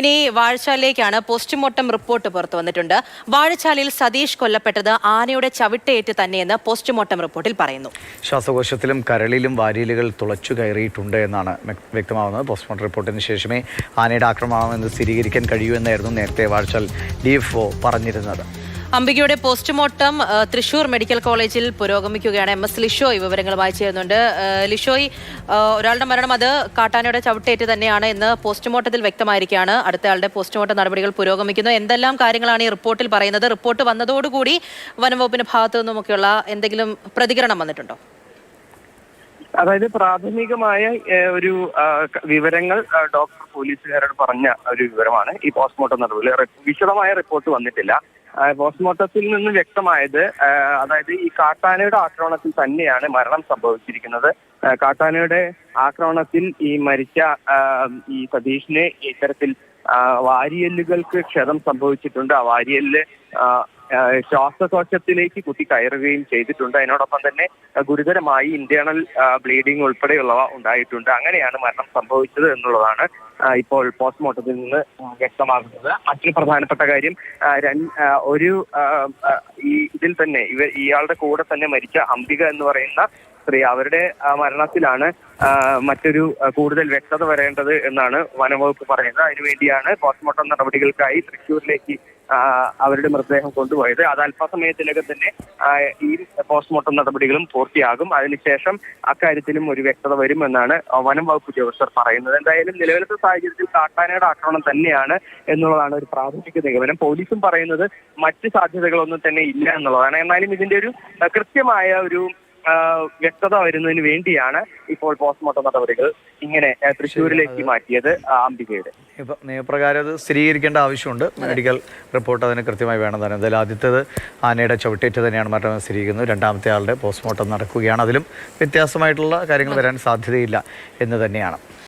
ഇനി വാഴച്ചാലിലേക്കാണ്. Postmortem report പുറത്തു വന്നിട്ടുണ്ട്. വാഴച്ചാലിൽ സതീഷ് കൊല്ലപ്പെട്ടത് ആനയുടെ ചവിട്ടേറ്റ് തന്നെയെന്ന് പോസ്റ്റ്മോർട്ടം റിപ്പോർട്ടിൽ പറയുന്നു. ശ്വാസകോശത്തിലും കരളിലും വാരിയലുകൾ തുളച്ചു കയറിയിട്ടുണ്ട് എന്നാണ് വ്യക്തമാവുന്നത്. പോസ്റ്റ്മോർട്ടം റിപ്പോർട്ടിന് ശേഷമേ ആനയുടെ ആക്രമണമെന്ന് സ്ഥിരീകരിക്കാൻ കഴിയൂ എന്നായിരുന്നു നേരത്തെ വാഴച്ചാൽ DFO പറഞ്ഞിരുന്നത്. അംബികയുടെ പോസ്റ്റ്മോർട്ടം തൃശൂർ മെഡിക്കൽ കോളേജിൽ പുരോഗമിക്കുകയാണ്. MS ലിഷോയ് വിവരങ്ങളുമായി ചേരുന്നുണ്ട്. ലിഷോയ്, ഒരാളുടെ മരണം അത് കാട്ടാനയുടെ ചവിട്ടേറ്റ് തന്നെയാണ് എന്ന് പോസ്റ്റ്മോർട്ടത്തിൽ വ്യക്തമായിരിക്കുകയാണ്. അടുത്തയാളുടെ പോസ്റ്റ്മോർട്ടം നടപടികൾ പുരോഗമിക്കുന്നു. എന്തെല്ലാം കാര്യങ്ങളാണ് ഈ റിപ്പോർട്ടിൽ പറയുന്നത്? റിപ്പോർട്ട് വന്നതോടുകൂടി വനംവകുപ്പിന്റെ ഭാഗത്തു നിന്നുമൊക്കെയുള്ള എന്തെങ്കിലും പ്രതികരണം വന്നിട്ടുണ്ടോ? അതായത് പ്രാഥമികമായ ഒരു വിവരങ്ങൾ ഡോക്ടർ പോലീസുകാരോട് പറഞ്ഞ ഒരു വിവരമാണ് ഈ പോസ്റ്റ്മോർട്ടം നടപടി. വിശദമായ റിപ്പോർട്ട് വന്നിട്ടില്ല. പോസ്റ്റ്മോർട്ടത്തിൽ നിന്ന് വ്യക്തമായത് അതായത് ഈ കാട്ടാനയുടെ ആക്രമണത്തിൽ തന്നെയാണ് മരണം സംഭവിച്ചിരിക്കുന്നത്. കാട്ടാനയുടെ ആക്രമണത്തിൽ ഈ മരിച്ച ഈ സതീഷിന് ഇത്തരത്തിൽ വാരിയെല്ലുകൾക്ക് ക്ഷതം സംഭവിച്ചിട്ടുണ്ട്. ആ വാരിയെല്ല് ശ്വാസകോശത്തിലേക്ക് കുത്തി കയറുകയും ചെയ്തിട്ടുണ്ട്. അതിനോടൊപ്പം തന്നെ ഗുരുതരമായി ഇന്റേണൽ ബ്ലീഡിംഗ് ഉൾപ്പെടെയുള്ളവ ഉണ്ടായിട്ടുണ്ട്. അങ്ങനെയാണ് മരണം സംഭവിച്ചത് എന്നുള്ളതാണ് ഇപ്പോൾ പോസ്റ്റ്മോർട്ടത്തിൽ നിന്ന് വ്യക്തമാകുന്നത്. മറ്റൊരു പ്രധാനപ്പെട്ട കാര്യം, ഇതിൽ തന്നെ ഇയാളുടെ കൂടെ തന്നെ മരിച്ച അംബിക എന്ന് പറയുന്ന സ്ത്രീ, അവരുടെ മരണത്തിലാണ് മറ്റൊരു കൂടുതൽ വ്യക്തത വരേണ്ടത് എന്നാണ് വനംവകുപ്പ് പറയുന്നത്. അതിനുവേണ്ടിയാണ് പോസ്റ്റ്മോർട്ടം നടപടികൾക്കായി തൃശ്ശൂരിലേക്ക് അവരുടെ മൃതദേഹം കൊണ്ടുപോയത്. അത് അല്പസമയത്തിനകം തന്നെ ഈ പോസ്റ്റ്മോർട്ടം നടപടികളും പൂർത്തിയാകും. അതിനുശേഷം അക്കാര്യത്തിലും ഒരു വ്യക്തത വരുമെന്നാണ് വനംവകുപ്പ് ഉദ്യോഗസ്ഥർ പറയുന്നത്. എന്തായാലും നിലവിലത്തെ സാഹചര്യത്തിൽ കാട്ടാനയുടെ ആക്രമണം തന്നെയാണ് എന്നുള്ളതാണ് ഒരു പ്രാഥമിക നിഗമനം. പോലീസും പറയുന്നത് മറ്റ് സാധ്യതകളൊന്നും തന്നെ ഇല്ല എന്നുള്ളതാണ്. എന്നാലും ഇതിന്റെ ഒരു കൃത്യമായ ഒരു വ്യക്തത വരുന്നതിന് വേണ്ടിയാണ് ഇപ്പോൾ പോസ്റ്റ്മോർട്ടം നടപടികൾ ഇങ്ങനെ തൃശ്ശൂരിലേക്ക് മാറ്റിയത് അംബികയുടെ. ഇപ്പൊ നിയമപ്രകാരം അത് സ്ഥിരീകരിക്കേണ്ട ആവശ്യമുണ്ട്. മെഡിക്കൽ റിപ്പോർട്ട് അതിന് കൃത്യമായി വേണം തന്നെ. എന്തായാലും ആദ്യത്തേത് ആനയുടെ ചവിട്ടേറ്റ് തന്നെയാണ് മരണം സ്ഥിരീകരിക്കുന്നത്. രണ്ടാമത്തെ ആളുടെ പോസ്റ്റ്മോർട്ടം നടക്കുകയാണ്. അതിലും വ്യത്യാസമായിട്ടുള്ള കാര്യങ്ങൾ വരാൻ സാധ്യതയില്ല എന്ന് തന്നെയാണ്.